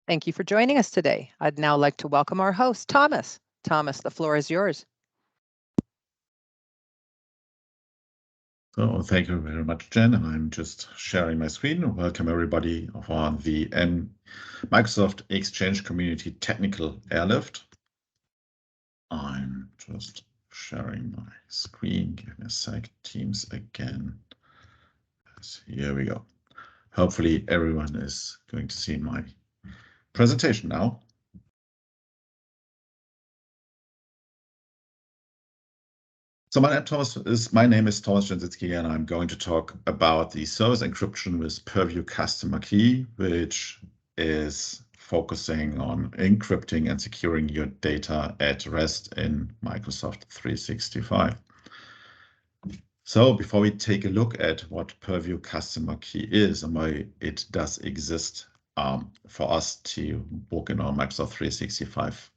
Thank you for joining us today. I'd now like to welcome our host, Thomas. Thomas, the floor is yours. So thank you very much, Jen. I'm just sharing my screen. Welcome everybody on the Microsoft Exchange Community Technical Airlift. I'm just sharing my screen. Give me a sec. Teams again. Yes, here we go. Hopefully everyone is going to see my presentation now. So my name is Thomas Stensitzki, and I'm going to talk about the service encryption with Purview Customer Key, which is focusing on encrypting and securing your data at rest in Microsoft 365. So before we take a look at what Purview Customer Key is and why it does exist for us to book in our Microsoft 365,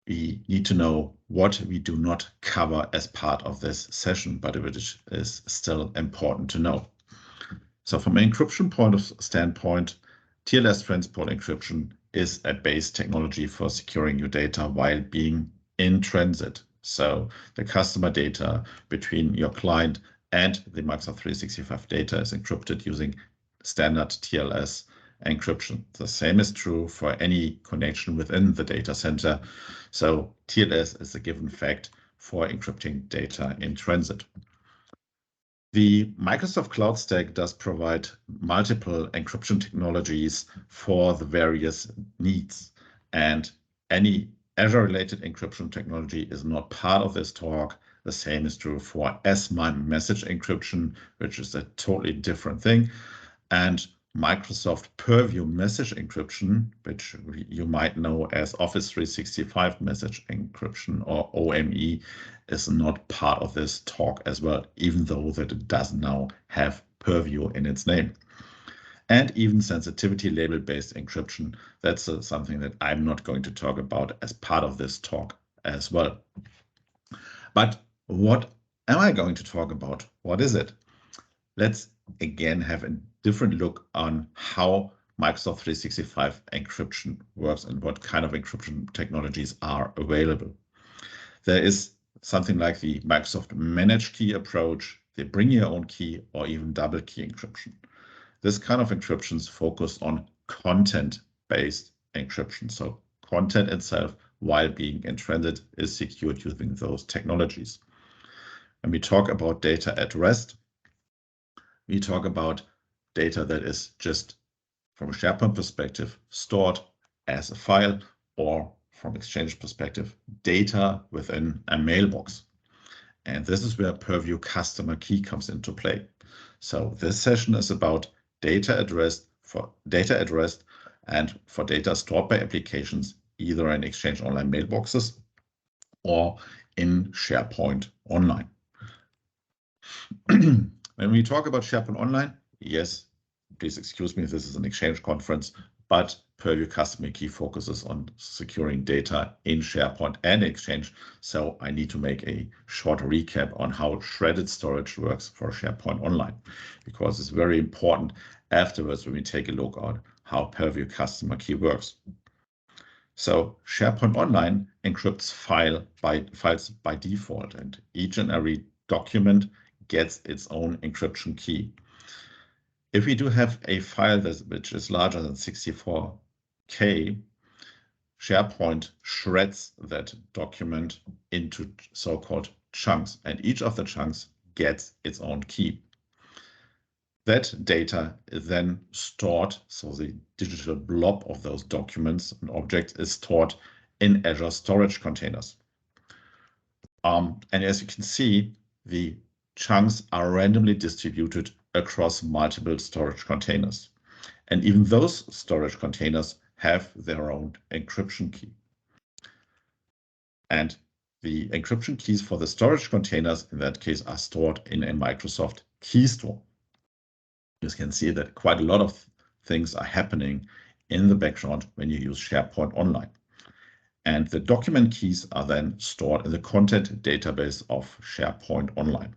we need to know what we do not cover as part of this session, but which is still important to know. So from an encryption standpoint, TLS transport encryption is a base technology for securing your data while being in transit. So the customer data between your client and the Microsoft 365 data is encrypted using standard TLS encryption. The same is true for any connection within the data center. So TLS is a given fact for encrypting data in transit. The Microsoft Cloud Stack does provide multiple encryption technologies for the various needs, and any Azure-related encryption technology is not part of this talk. The same is true for message encryption, which is a totally different thing, and Microsoft Purview Message Encryption, which you might know as Office 365 Message Encryption, or OME, is not part of this talk as well, even though that it does now have Purview in its name. And even sensitivity label-based encryption, that's something that I'm not going to talk about as part of this talk as well. But what am I going to talk about? What is it? Let's again have a different look on how Microsoft 365 encryption works and what kind of encryption technologies are available. There is something like the Microsoft Managed Key approach, the bring your own key, or even double key encryption. This kind of encryptions focus on content-based encryption. So content itself, while being in transit, is secured using those technologies. When we talk about data at rest, we talk about data that is just, from a SharePoint perspective, stored as a file, or from Exchange perspective, data within a mailbox. And this is where Purview Customer Key comes into play. So this session is about data at rest and for data stored by applications, either in Exchange Online mailboxes or in SharePoint Online. When we talk about SharePoint Online, yes, please excuse me, this is an Exchange conference, but Purview Customer Key focuses on securing data in SharePoint and Exchange. So I need to make a short recap on how shredded storage works for SharePoint Online, because it's very important afterwards when we take a look at how Purview Customer Key works. So SharePoint Online encrypts files by default, and each and every document gets its own encryption key. If we do have a file which is larger than 64K, SharePoint shreds that document into so-called chunks, and each of the chunks gets its own key. That data is then stored, so the digital blob of those documents and objects is stored in Azure storage containers. And as you can see, the chunks are randomly distributed across multiple storage containers. And even those storage containers have their own encryption key. And the encryption keys for the storage containers, in that case, are stored in a Microsoft key store. You can see that quite a lot of things are happening in the background when you use SharePoint Online. And the document keys are then stored in the content database of SharePoint Online.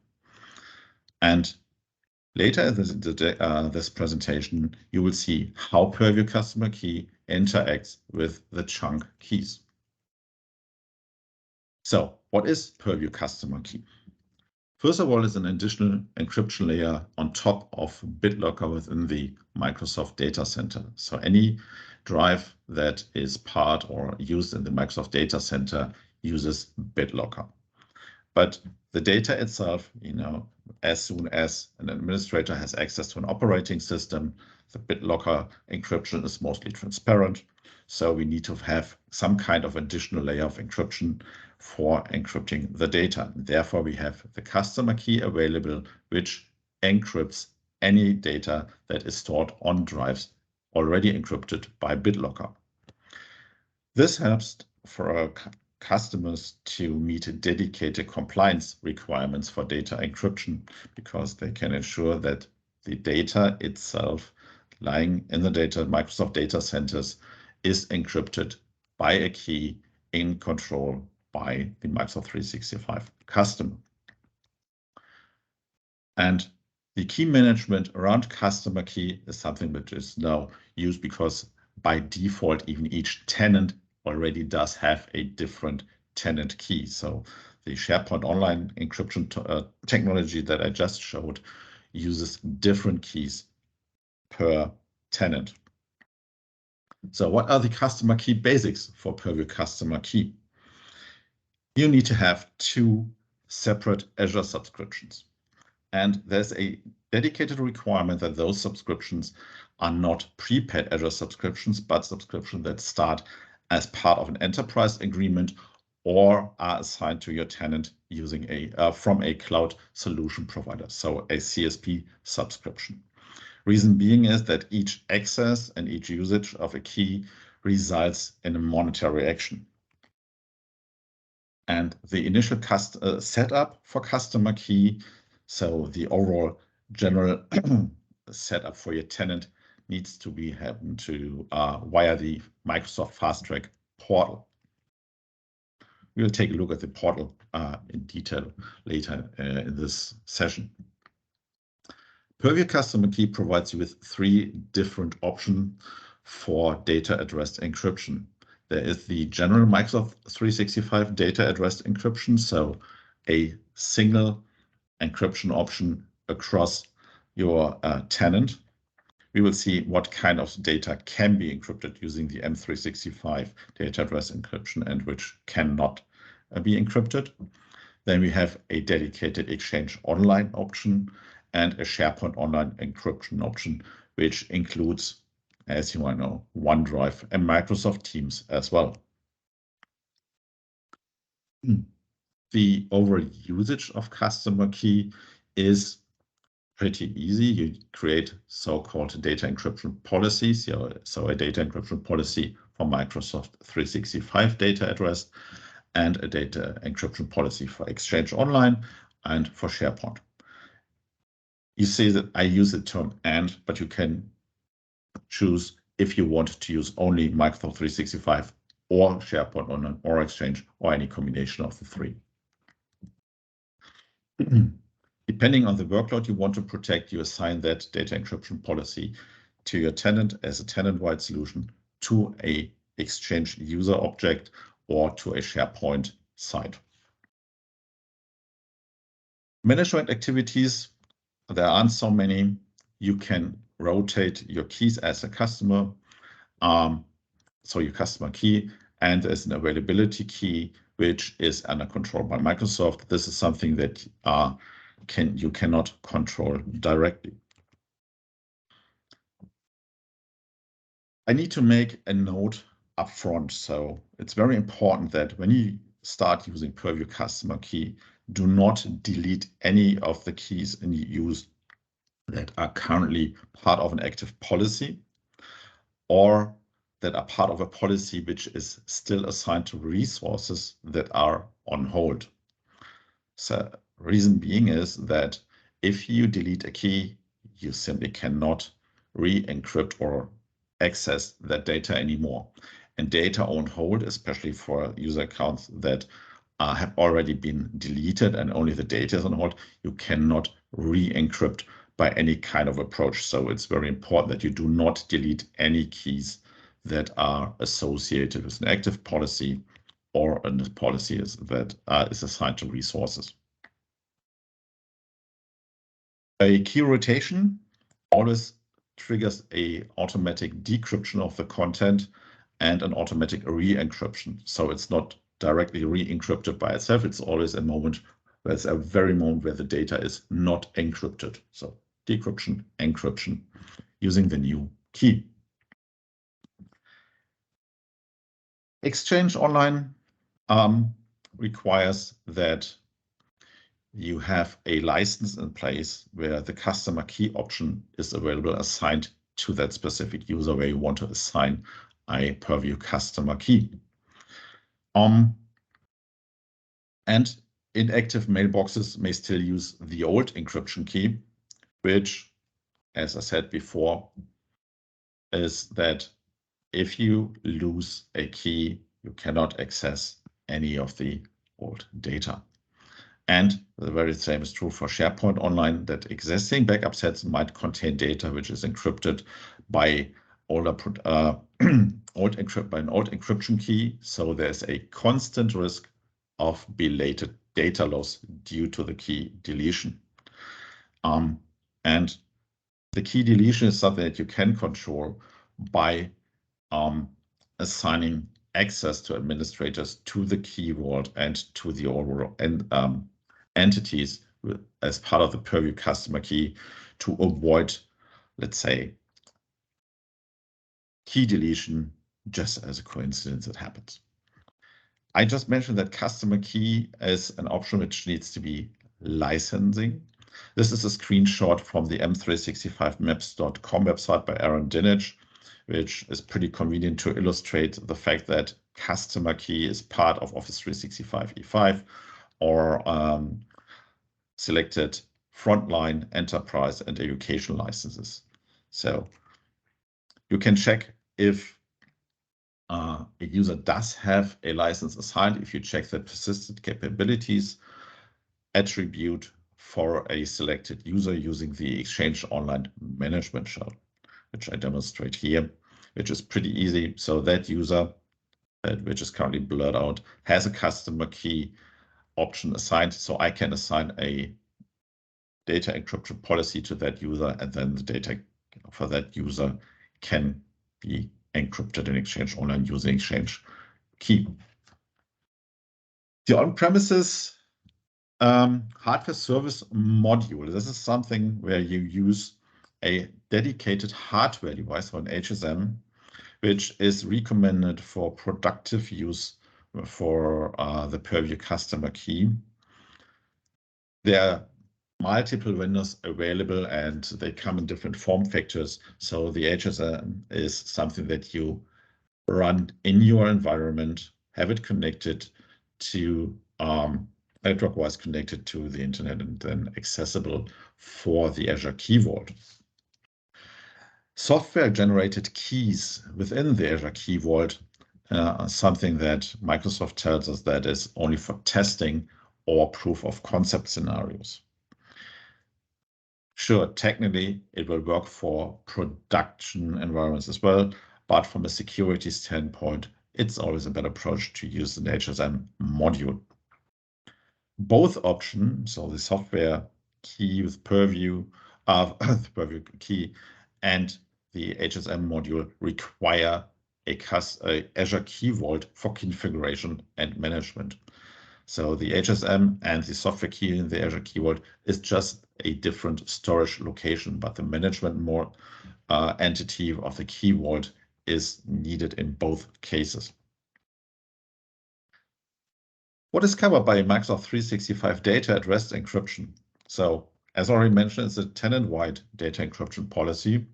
And Later in this presentation, you will see how Purview Customer Key interacts with the chunk keys. So what is Purview Customer Key? First of all, it's an additional encryption layer on top of BitLocker within the Microsoft data center. So any drive that is part or used in the Microsoft data center uses BitLocker. But the data itself, as soon as an administrator has access to an operating system, the BitLocker encryption is mostly transparent. So we need to have some kind of additional layer of encryption for encrypting the data. Therefore, we have the customer key available, which encrypts any data that is stored on drives already encrypted by BitLocker. This helps for our customers to meet dedicated compliance requirements for data encryption, because they can ensure that the data itself lying in the Microsoft data centers is encrypted by a key in control by the Microsoft 365 customer. And the key management around customer key is something which is now used because by default, even each tenant already does have a different tenant key. So the SharePoint Online encryption technology that I just showed uses different keys per tenant. So what are the customer key basics for Purview Customer Key? You need to have 2 separate Azure subscriptions. And there's a dedicated requirement that those subscriptions are not prepaid Azure subscriptions, but subscriptions that start as part of an enterprise agreement or are assigned to your tenant using from a cloud solution provider, so a CSP subscription. Reason being is that each access and each usage of a key results in a monetary action. And the initial setup for customer key, so the overall general setup for your tenant, needs to be happened to via the Microsoft Fast Track portal. We'll take a look at the portal in detail later in this session. Purview Customer Key provides you with 3 different options for data address encryption. There is the general Microsoft 365 data address encryption, so a single encryption option across your tenant. We will see what kind of data can be encrypted using the M365 data address encryption and which cannot be encrypted. Then we have a dedicated Exchange Online option and a SharePoint Online encryption option, which includes, as you might know, OneDrive and Microsoft Teams as well. The overall usage of customer key is pretty easy. You create so-called data encryption policies. So a data encryption policy for Microsoft 365 data address and a data encryption policy for Exchange Online and for SharePoint. You see that I use the term "and," but you can choose if you want to use only Microsoft 365 or SharePoint Online or Exchange or any combination of the 3. Depending on the workload you want to protect, you assign that data encryption policy to your tenant as a tenant-wide solution, to a Exchange user object, or to a SharePoint site. Management activities, there aren't so many. You can rotate your keys as a customer. So your customer key, and there's an availability key, which is under control by Microsoft. This is something that you cannot control directly. I need to make a note up front. So it's very important that when you start using Purview Customer Key, do not delete any of the keys in use that are currently part of an active policy or that are part of a policy which is still assigned to resources that are on hold. So reason being is that if you delete a key, you simply cannot re-encrypt or access that data anymore. And data on hold, especially for user accounts that have already been deleted and only the data is on hold, you cannot re-encrypt by any kind of approach. So it's very important that you do not delete any keys that are associated with an active policy or a policy that is assigned to resources. A key rotation always triggers a automatic decryption of the content and an automatic re-encryption. So it's not directly re-encrypted by itself. It's always a moment where it's a very moment where the data is not encrypted. So decryption, encryption using the new key. Exchange Online requires that you have a license in place where the customer key option is available assigned to that specific user where you want to assign a Purview customer key. And inactive mailboxes may still use the old encryption key, which, as I said before, is that if you lose a key, you cannot access any of the old data. And the very same is true for SharePoint Online, that existing backup sets might contain data which is encrypted by an old encryption key. So there's a constant risk of belated data loss due to the key deletion. And the key deletion is something that you can control by assigning access to administrators to the key vault and to the overall entities as part of the Purview customer key to avoid, let's say, key deletion just as a coincidence that happens. I just mentioned that customer key is an option which needs to be licensing. This is a screenshot from the m365maps.com website by Aaron Dinich, which is pretty convenient to illustrate the fact that customer key is part of Office 365 E5 or selected frontline, enterprise, and education licenses. So you can check if a user does have a license assigned if you check the persistent capabilities attribute for a selected user using the Exchange Online management shell, which I demonstrate here, which is pretty easy. So that user, which is currently blurred out, has a customer key option assigned. So I can assign a data encryption policy to that user, and then the data for that user can be encrypted in Exchange Online using Exchange key. The on-premises hardware service module. This is something where you use a dedicated hardware device or an HSM, which is recommended for productive use for the Purview customer key. There are multiple vendors available and they come in different form factors. So the HSM is something that you run in your environment, have it connected to network-wise connected to the internet and then accessible for the Azure Key Vault. Software-generated keys within the Azure Key Vault are something that Microsoft tells us that is only for testing or proof of concept scenarios. Sure, technically it will work for production environments as well, but from a security standpoint, it's always a better approach to use an HSM module. Both options, so the software key with Purview, the Purview key, and the HSM module require a Azure Key Vault for configuration and management. So the HSM and the software key in the Azure Key Vault is just a different storage location, but the management entity of the Key Vault is needed in both cases. What is covered by Microsoft 365 data at rest encryption? So as already mentioned, it's a tenant-wide data encryption policy.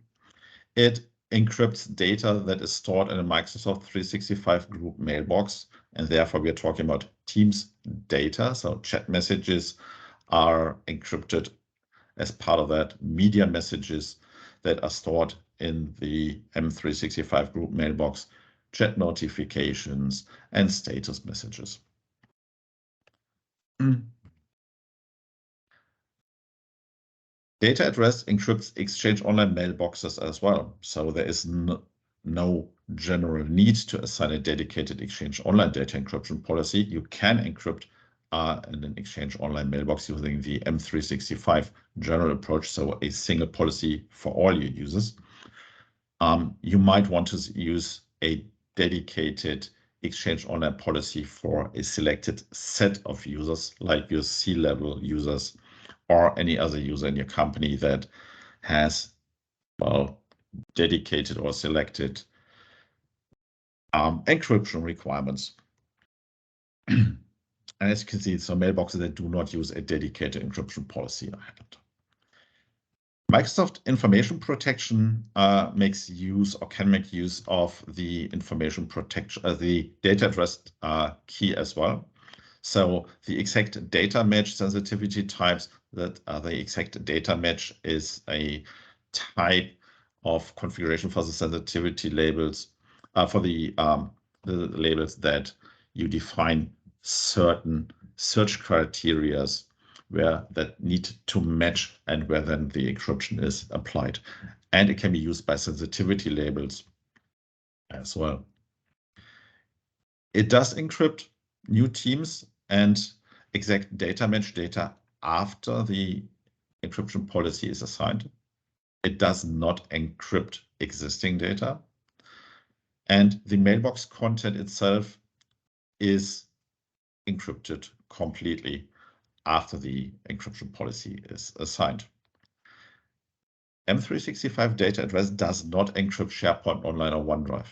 It encrypts data that is stored in a Microsoft 365 group mailbox. And therefore we are talking about Teams data. So chat messages are encrypted as part of that, media messages that are stored in the M365 group mailbox, chat notifications, and status messages. Data at rest encrypts Exchange Online mailboxes as well. So there is no general need to assign a dedicated Exchange Online data encryption policy. You can encrypt in an Exchange Online mailbox using the M365 general approach, so a single policy for all your users. You might want to use a dedicated Exchange Online policy for a selected set of users, like your C-level users or any other user in your company that has, well, dedicated or selected encryption requirements. And as you can see, some mailboxes that do not use a dedicated encryption policy are handled. Microsoft Information Protection makes use or can make use of the information protection, the data at rest key as well. So the exact data match sensitivity types, that the exact data match is a type of configuration for the sensitivity labels, for the labels that you define certain search criteria where that need to match and where then the encryption is applied. And it can be used by sensitivity labels as well. It does encrypt new teams and exact data match data after the encryption policy is assigned. It does not encrypt existing data. And the mailbox content itself is encrypted completely after the encryption policy is assigned. M365 data at rest does not encrypt SharePoint Online or OneDrive,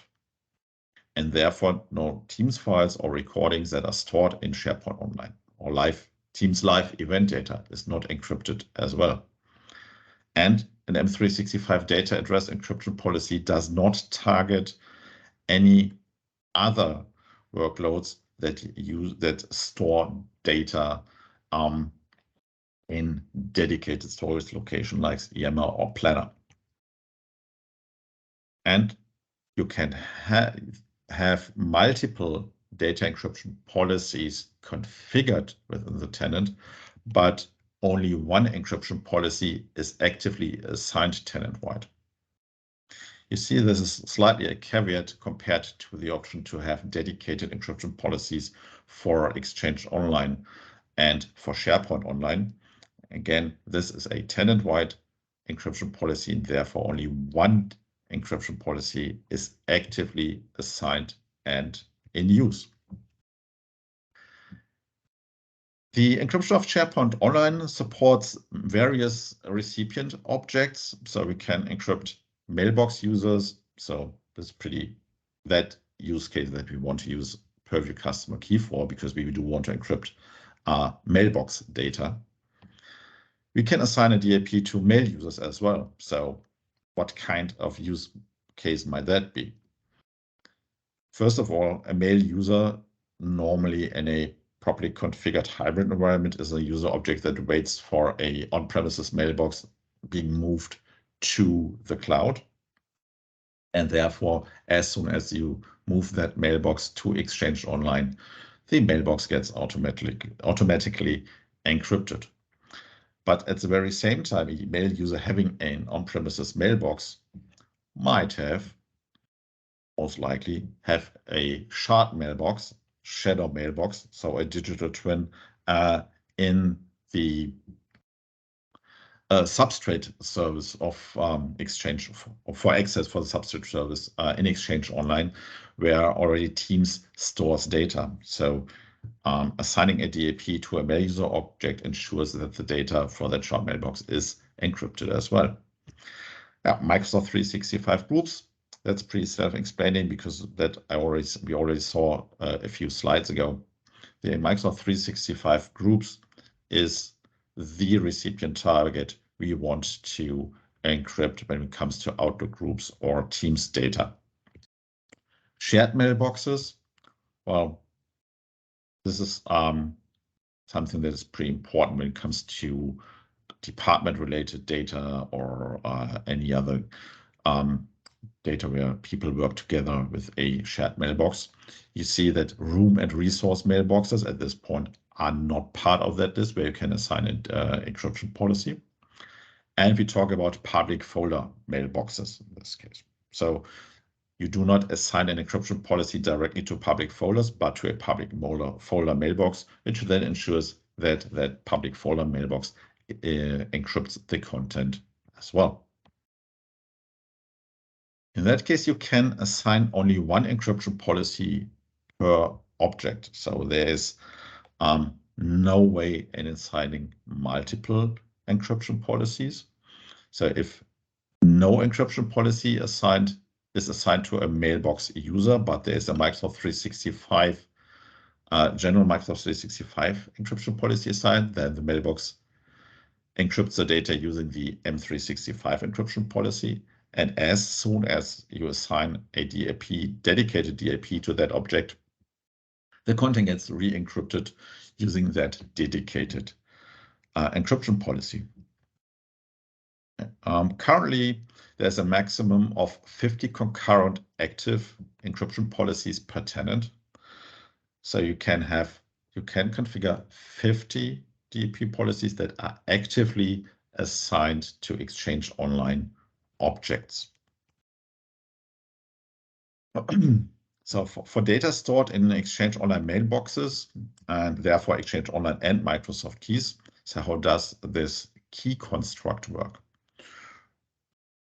and therefore no Teams files or recordings that are stored in SharePoint Online or Teams live event data is not encrypted as well. And an M365 data at rest encryption policy does not target any other workloads that store data in dedicated storage location like EMR or Planner. And you can have multiple data encryption policies configured within the tenant, but only one encryption policy is actively assigned tenant-wide. You see, this is slightly a caveat compared to the option to have dedicated encryption policies for Exchange Online and for SharePoint Online. Again, this is a tenant-wide encryption policy, and therefore only one encryption policy is actively assigned and in use. The encryption of SharePoint Online supports various recipient objects, so we can encrypt mailbox users. So that's that use case that we want to use Purview Customer Key for, because we do want to encrypt mailbox data. We can assign a DAP to mail users as well. So what kind of use case might that be? First of all, a mail user normally in a properly configured hybrid environment is a user object that waits for a on-premises mailbox being moved to the cloud. And therefore, as soon as you move that mailbox to Exchange Online, the mailbox gets automatically encrypted. But at the very same time, a mail user having an on-premises mailbox might have, most likely, have a shard mailbox, shadow mailbox, so a digital twin in the substrate service of Exchange for access for the substrate service in Exchange Online, where already Teams stores data. So assigning a DAP to a mail user object ensures that the data for that shard mailbox is encrypted as well. Yeah, Microsoft 365 groups. That's pretty self-explaining because we already saw a few slides ago. The Microsoft 365 groups is the recipient target we want to encrypt when it comes to Outlook groups or Teams data. Shared mailboxes. Well, this is something that is pretty important when it comes to department-related data or any other data where people work together with a shared mailbox. You see that room and resource mailboxes at this point are not part of that list where you can assign an encryption policy. And we talk about public folder mailboxes in this case. So you do not assign an encryption policy directly to public folders, but to a public folder mailbox, which then ensures that that public folder mailbox encrypts the content as well. In that case, you can assign only one encryption policy per object. So there is no way in assigning multiple encryption policies. So if no encryption policy is assigned to a mailbox user, but there is a Microsoft 365 general Microsoft 365 encryption policy assigned, then the mailbox encrypts the data using the M365 encryption policy. And as soon as you assign a DAP, dedicated DAP to that object, the content gets re-encrypted using that dedicated encryption policy. Currently, there's a maximum of 50 concurrent active encryption policies per tenant. So you can configure 50 DAP policies that are actively assigned to Exchange Online objects. So for data stored in Exchange Online mailboxes, and therefore Exchange Online and Microsoft keys, so how does this key construct work?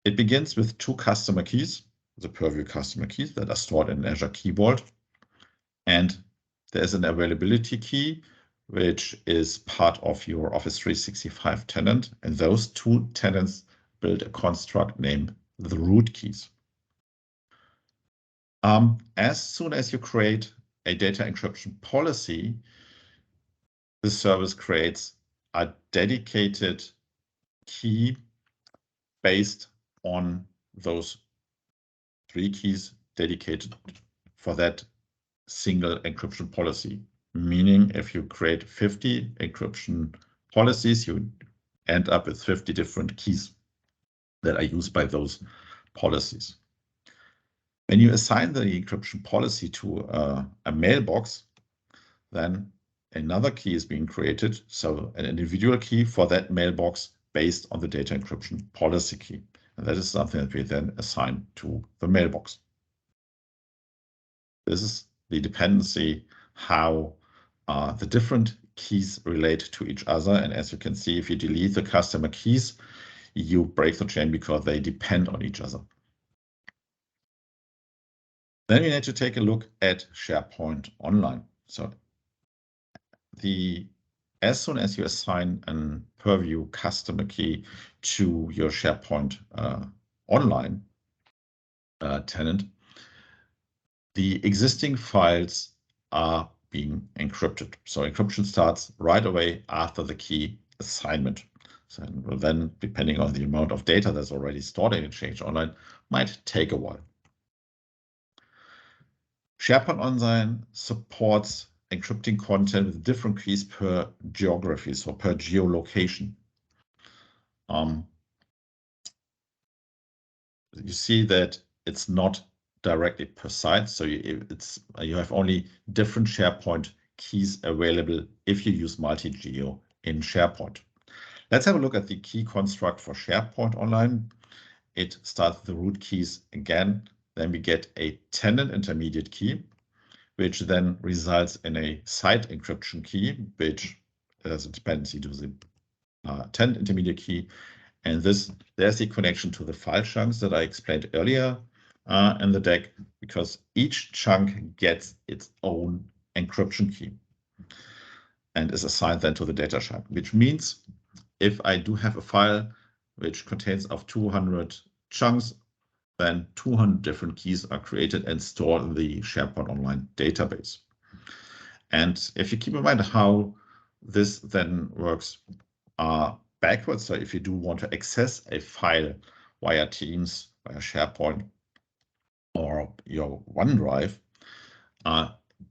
It begins with 2 customer keys, the Purview customer keys that are stored in Azure Key Vault. And there's an availability key, which is part of your Office 365 tenant. And those 2 tenants build a construct named the root keys. As soon as you create a data encryption policy, the service creates a dedicated key based on those 3 keys dedicated for that single encryption policy. Meaning if you create 50 encryption policies, you end up with 50 different keys that are used by those policies. When you assign the encryption policy to a mailbox, then another key is being created. So an individual key for that mailbox based on the data encryption policy key. And that is something that we then assign to the mailbox. This is the dependency, how the different keys relate to each other. And as you can see, if you delete the customer keys, you break the chain because they depend on each other. Then we need to take a look at SharePoint Online. So as soon as you assign a Purview customer key to your SharePoint Online tenant, the existing files are being encrypted. So encryption starts right away after the key assignment. So then, depending on the amount of data that's already stored in Exchange Online, might take a while. SharePoint Online supports encrypting content with different keys per geography, so per geolocation. You see that it's not directly per site, so you have only different SharePoint keys available if you use multi-geo in SharePoint. Let's have a look at the key construct for SharePoint Online. It starts with the root keys again. Then we get a tenant intermediate key, which then results in a site encryption key, which has a dependency to the tenant intermediate key. And there's the connection to the file chunks that I explained earlier in the deck, because each chunk gets its own encryption key and is assigned then to the data chunk, which means if I do have a file which contains of 200 chunks, then 200 different keys are created and stored in the SharePoint Online database. And if you keep in mind how this then works backwards, so if you do want to access a file via Teams, via SharePoint, or your OneDrive,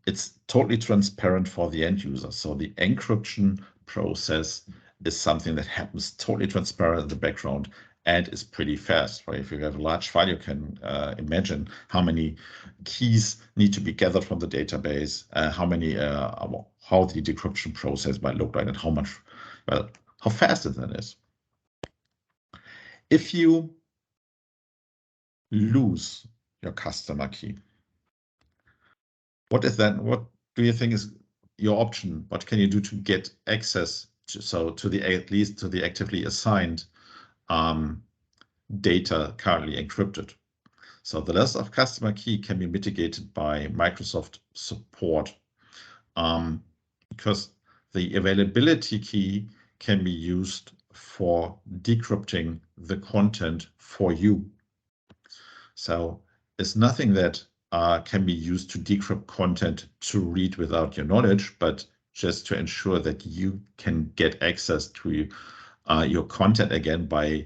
it's totally transparent for the end user. So the encryption process is something that happens totally transparent in the background and is pretty fast. Right? If you have a large file, you can imagine how many keys need to be gathered from the database, how the decryption process might look like, and how fast it then is. If you lose your customer key, what do you think is your option? What can you do to get access to at least the actively assigned data currently encrypted? So the loss of customer key can be mitigated by Microsoft support, because the availability key can be used for decrypting the content for you. So it's nothing that can be used to decrypt content to read without your knowledge, but just to ensure that you can get access to your content again by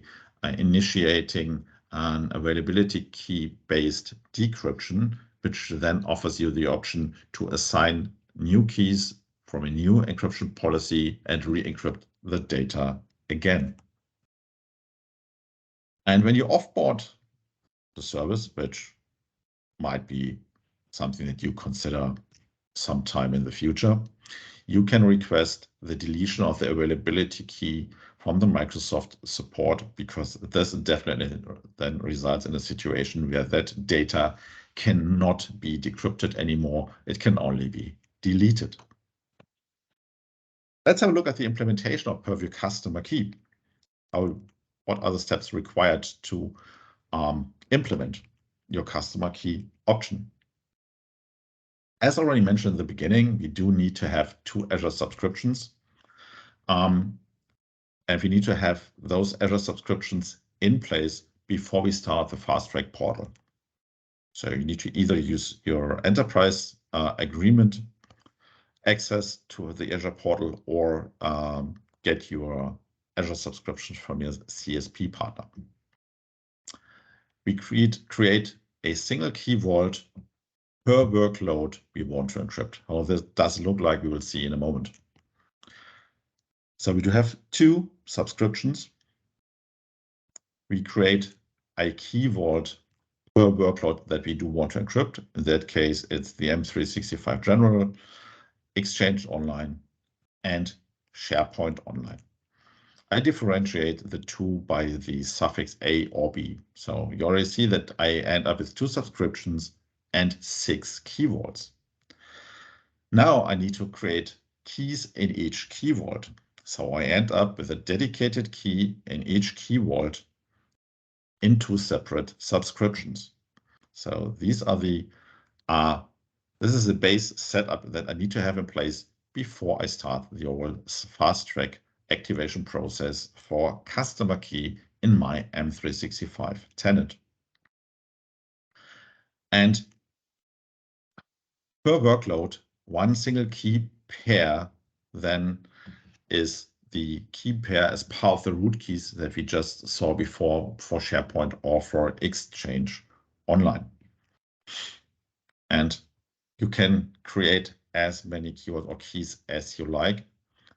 initiating an availability key-based decryption, which then offers you the option to assign new keys from a new encryption policy and re-encrypt the data again. And when you offboard the service, which might be something that you consider sometime in the future, you can request the deletion of the availability key from the Microsoft support, because this definitely then results in a situation where that data cannot be decrypted anymore. It can only be deleted. Let's have a look at the implementation of Purview Customer Key. What are the steps required to implement your customer key option? As already mentioned in the beginning, we do need to have 2 Azure subscriptions. And we need to have those Azure subscriptions in place before we start the Fast Track portal. So you need to either use your enterprise agreement access to the Azure portal, or get your Azure subscription from your CSP partner. We create a single key vault per workload we want to encrypt. How this does look like, we will see in a moment. So we do have 2 subscriptions. We create a key vault per workload that we do want to encrypt. In that case, it's the M365 General, Exchange Online, and SharePoint Online. I differentiate the 2 by the suffix A or B. So you already see that I end up with 2 subscriptions and 6 key vaults. Now I need to create keys in each key vault. So I end up with a dedicated key in each key vault in 2 separate subscriptions. So these are this is the base setup that I need to have in place before I start the overall fast track activation process for customer key in my M365 tenant. And per workload, 1 single key pair then is the key pair as part of the root keys that we just saw before for SharePoint or for Exchange Online. And you can create as many keywords or keys as you like.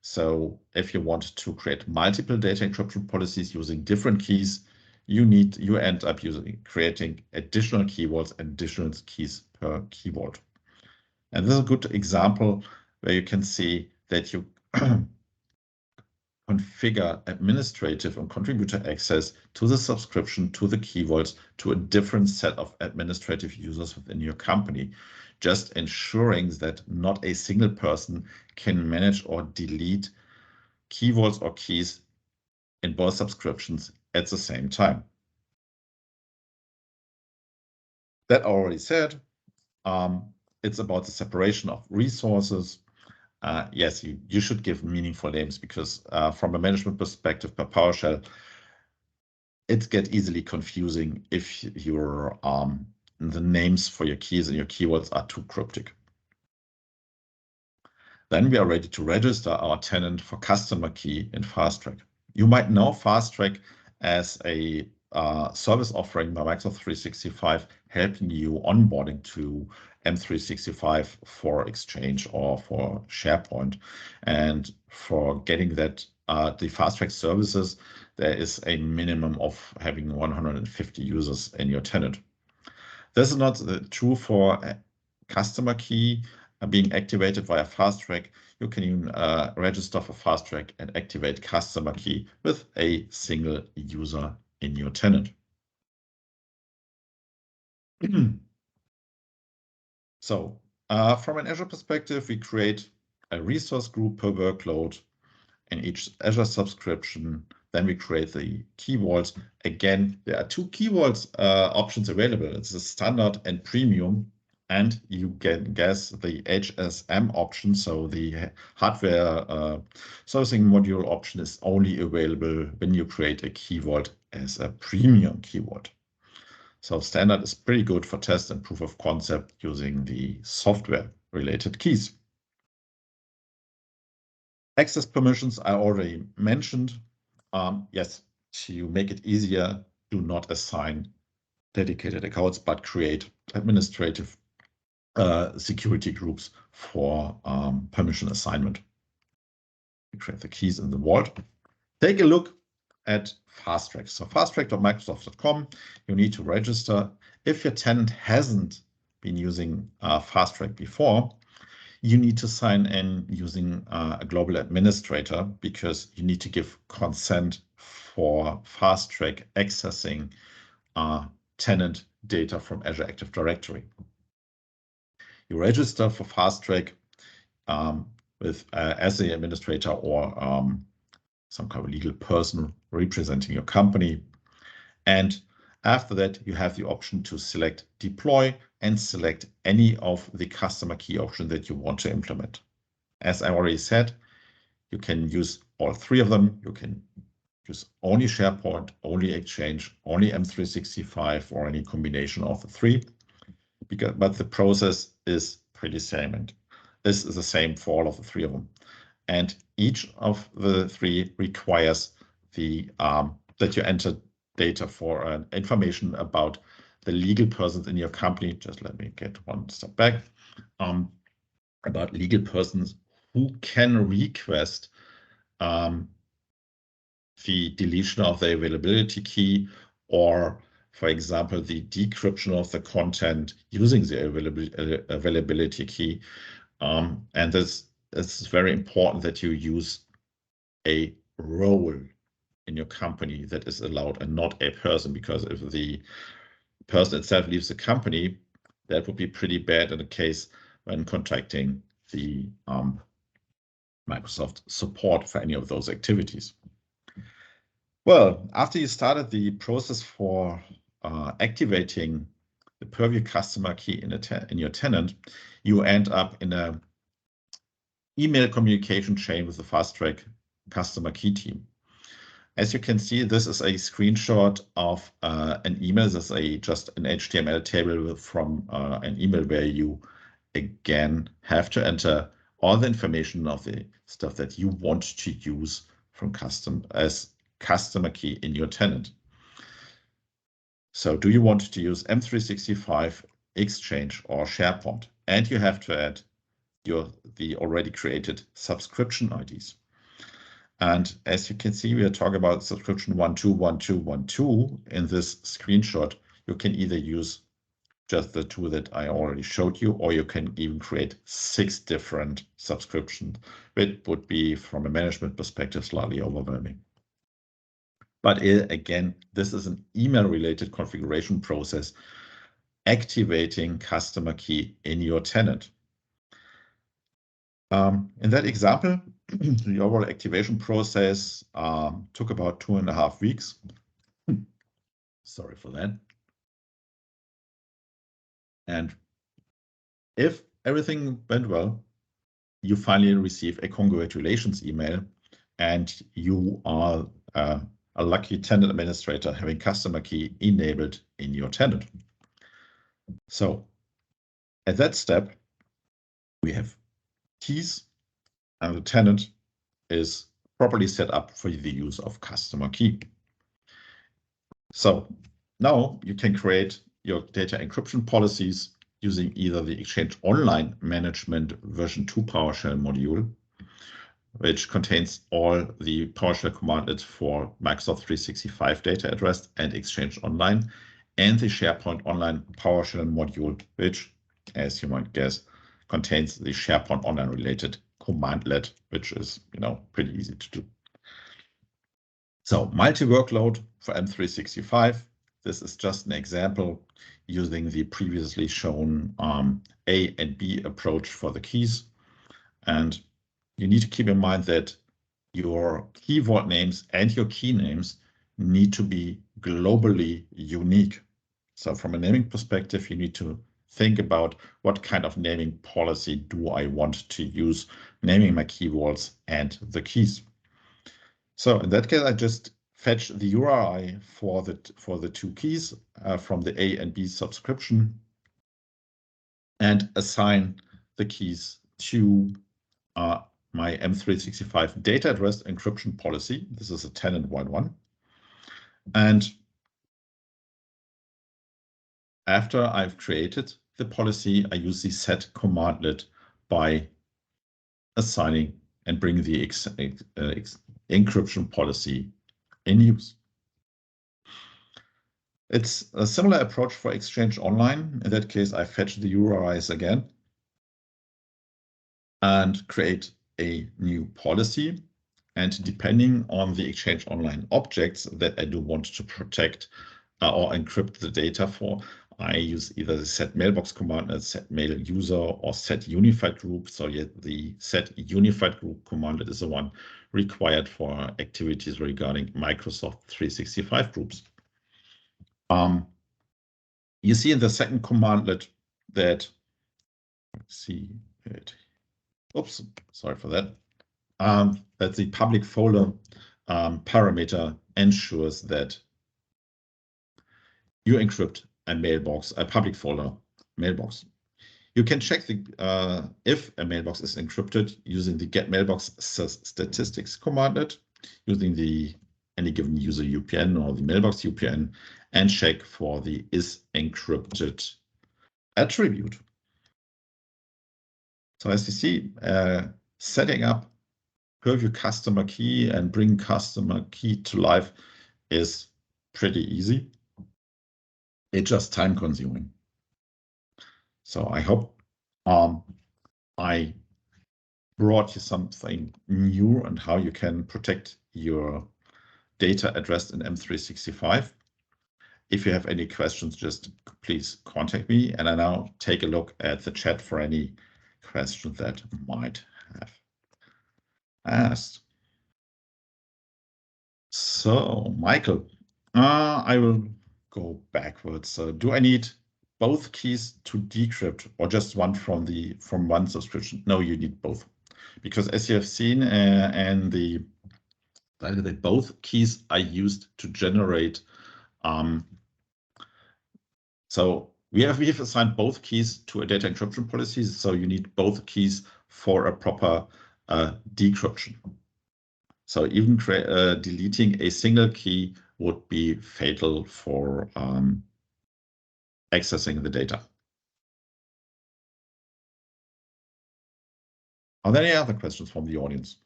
So if you want to create multiple data encryption policies using different keys, you end up creating additional keywords and additional keys per key vault. And this is a good example where you can see that you configure administrative and contributor access to the subscription, to the key vaults, to a different set of administrative users within your company, just ensuring that not a single person can manage or delete key vaults or keys in both subscriptions at the same time. That already said, it's about the separation of resources. Yes, you should give meaningful names, because from a management perspective per PowerShell, it gets easily confusing if your the names for your keys and your keywords are too cryptic. Then we are ready to register our tenant for customer key in Fast Track. You might know Fast Track as a service offering by Microsoft 365, helping you onboarding to M365 for Exchange or for SharePoint. And for getting that the Fast Track services, there is a minimum of having 150 users in your tenant. This is not true for customer key being activated via Fast Track. You can even register for Fast Track and activate customer key with a single user in your tenant. So from an Azure perspective, we create a resource group per workload in each Azure subscription. Then we create the key vaults. Again, there are two key vaults options available. It's the standard and premium, and you can guess the HSM option. So the hardware sourcing module option is only available when you create a key vault as a premium key vault. So standard is pretty good for test and proof of concept using the software related keys. Access permissions I already mentioned. Yes, to make it easier, do not assign dedicated accounts, but create administrative security groups for permission assignment. You create the keys in the vault. Take a look at Fast Track. So fasttrack.microsoft.com, you need to register. If your tenant hasn't been using Fast Track before, you need to sign in using a global administrator because you need to give consent for Fast Track accessing tenant data from Azure Active Directory. You register for Fast Track with as the administrator or some kind of legal person representing your company. And after that, you have the option to select deploy and select any of the customer key options that you want to implement. As I already said, you can use all three of them. You can use only SharePoint, only Exchange, only M365, or any combination of the three. But the process is pretty same, and this is the same for all of the three of them. And each of the three requires the that you enter data for information about the legal persons in your company. Just let me get one step back. About legal persons who can request the deletion of the availability key, or, for example, the decryption of the content using the availability key. And this is very important that you use a role in your company that is allowed and not a person, because if the person itself leaves the company, that would be pretty bad in the case when contacting the Microsoft support for any of those activities. Well, after you started the process for activating the Purview customer key in your tenant, you end up in an email communication chain with the Fast Track customer key team. As you can see, this is a screenshot of an email. This is just an HTML table from an email where you again have to enter all the information of the stuff that you want to use from as customer key in your tenant. So do you want to use M365, Exchange, or SharePoint? And you have to add the already created subscription IDs. And as you can see, we are talking about subscription 121212 in this screenshot. You can either use just the two that I already showed you, or you can even create 6 different subscriptions, which would be, from a management perspective, slightly overwhelming. But again, this is an email-related configuration process activating customer key in your tenant. In that example, the overall activation process took about 2.5 weeks. Sorry for that. And if everything went well, you finally receive a congratulations email, and you are a lucky tenant administrator having customer key enabled in your tenant. So at that step, we have keys, and the tenant is properly set up for the use of customer key. So now you can create your data encryption policies using either the Exchange Online Management version 2 PowerShell module, which contains all the PowerShell commandlets for Microsoft 365 data at rest and Exchange Online, and the SharePoint Online PowerShell module, which, as you might guess, contains the SharePoint Online related commandlet, which is, pretty easy to do. So multi-workload for M365. This is just an example using the previously shown A and B approach for the keys. And you need to keep in mind that your key vault names and your key names need to be globally unique. So from a naming perspective, you need to think about what kind of naming policy do I want to use, naming my key vaults and the keys. So in that case, I just fetch the URI for the two keys from the A and B subscription and assign the keys to my M365 data address encryption policy. This is a tenant-wide one. And after I've created the policy, I use the set commandlet by assigning and bringing the encryption policy in use. It's a similar approach for Exchange Online. In that case, I fetch the URIs again and create a new policy. And depending on the Exchange Online objects that I do want to protect or encrypt the data for, I use either the set mailbox command, set mail user, or set unified group. So yet the set unified group commandlet is the one required for activities regarding Microsoft 365 groups. You see in the second commandlet that, oops, sorry for that, that the public folder parameter ensures that you encrypt a mailbox, a public folder mailbox. You can check the if a mailbox is encrypted using the get mailbox statistics commandlet, using the any given user UPN or the mailbox UPN, and check for the is encrypted attribute. So as you see, setting up Purview customer key and bring customer key to life is pretty easy. It's just time consuming. So I hope I brought you something new and how you can protect your data addressed in M365. If you have any questions, just please contact me, and I now take a look at the chat for any questions that might have asked. So, Michael, I will go backwards. Do I need both keys to decrypt, or just one from one subscription? No, you need both, because as you have seen, and both keys are used to generate. So we have assigned both keys to a data encryption policy. So you need both keys for a proper decryption. So even deleting a single key would be fatal for accessing the data. Are there any other questions from the audience?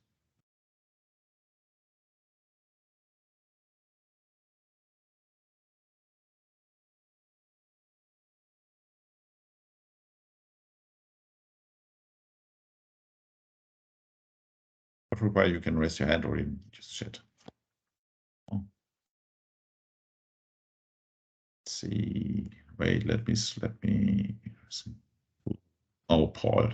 Everybody, you can raise your hand or even just chat. Oh. Let's see. Wait, let me see. Oh, Paul.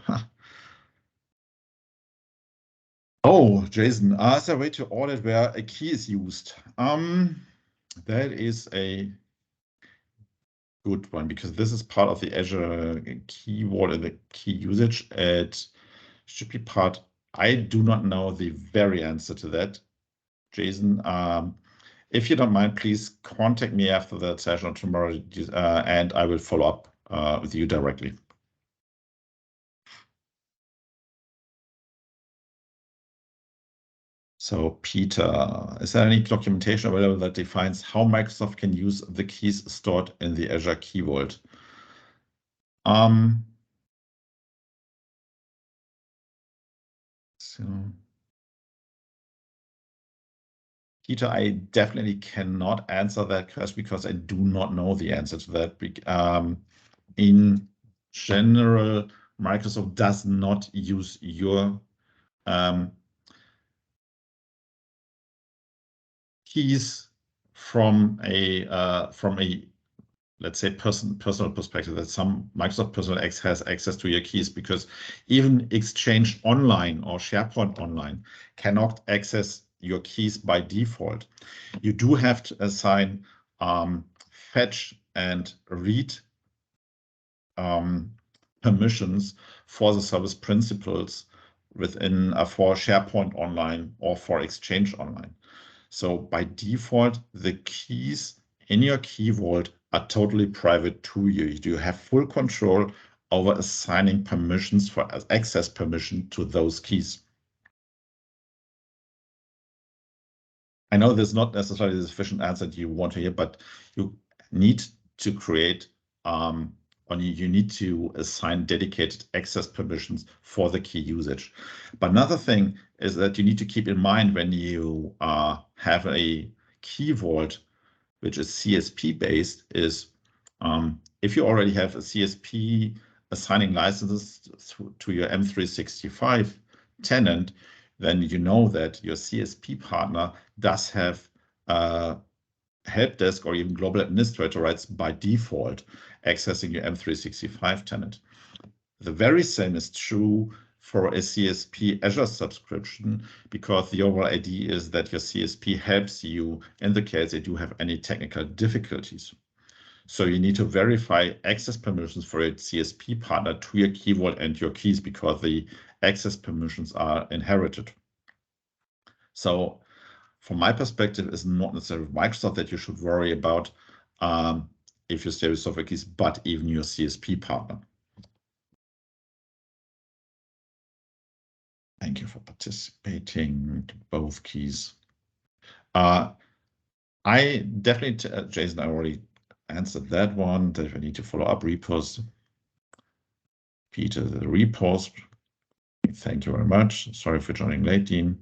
Oh, Jason, is there a way to audit where a key is used? That is a good one, because this is part of the Azure key vault and the key usage. It should be part. I do not know the very answer to that, Jason. If you don't mind, please contact me after the session or tomorrow, and I will follow up with you directly. So Peter, is there any documentation available that defines how Microsoft can use the keys stored in the Azure Key Vault? So Peter, I definitely cannot answer that question because I do not know the answer to that. In general, Microsoft does not use your keys from a let's say personal perspective, that some Microsoft Personal X has access to your keys, because even Exchange Online or SharePoint Online cannot access your keys by default. You do have to assign fetch and read permissions for the service principals within for SharePoint Online or for Exchange Online. So by default, the keys in your key vault are totally private to you. You have full control over assigning permissions for access permission to those keys. I know there's not necessarily the sufficient answer that you want to hear, but you need to create you need to assign dedicated access permissions for the key usage. But another thing is that you need to keep in mind when you have a key vault, which is CSP based, is if you already have a CSP assigning licenses to your M365 tenant, then you know that your CSP partner does have help desk or even global administrator rights by default accessing your M365 tenant. The very same is true for a CSP Azure subscription, because the overall idea is that your CSP helps you in the case that you have any technical difficulties. So you need to verify access permissions for your CSP partner to your key vault and your keys, because the access permissions are inherited. So from my perspective, it's not necessarily Microsoft that you should worry about if you stay with software keys, but even your CSP partner. Thank you for participating to both keys. I definitely, Jason, I already answered that one. That if I need to follow up repost. Peter, the repost. Thank you very much. Sorry for joining late, Dean.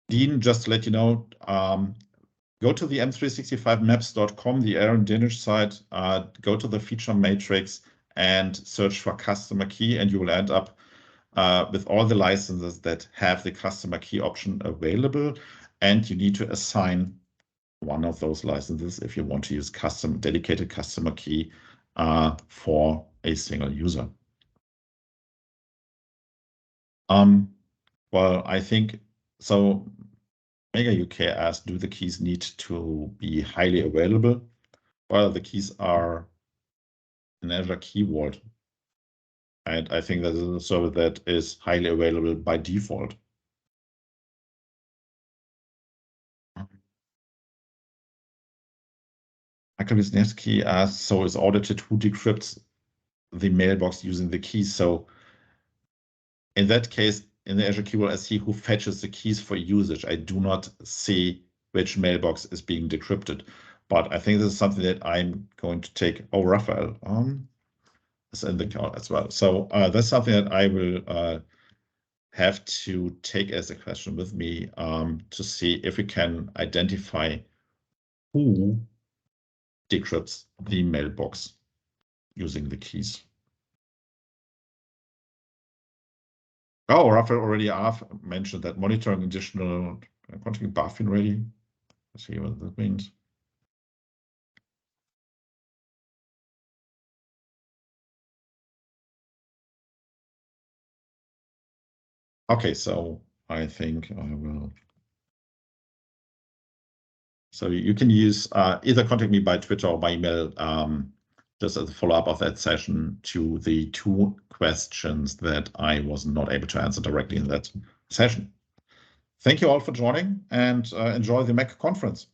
Dean, just to let you know, go to the m365maps.com, the Aaron Danish site, go to the feature matrix and search for customer key, and you will end up with all the licenses that have the customer key option available. And you need to assign one of those licenses if you want to use dedicated customer key for a single user. Well, I think so. Mega UK asked, do the keys need to be highly available? Well, the keys are an Azure Key Vault, and I think that is a service that is highly available by default. Michael Wisniewski asked, so is audited who decrypts the mailbox using the keys? So in that case, in the Azure Key Vault, I see who fetches the keys for usage. I do not see which mailbox is being decrypted, but I think this is something that I'm going to take. Oh, Raphael is in the call as well. So that's something that I will have to take as a question with me to see if we can identify who decrypts the mailbox using the keys. Oh, Raphael already mentioned that monitoring additional contacting BaFin ready. Let's see what that means. Okay, so I think I will. So you can use either contact me by Twitter or by email just as a follow-up of that session to the 2 questions that I was not able to answer directly in that session. Thank you all for joining, and enjoy the Mac conference.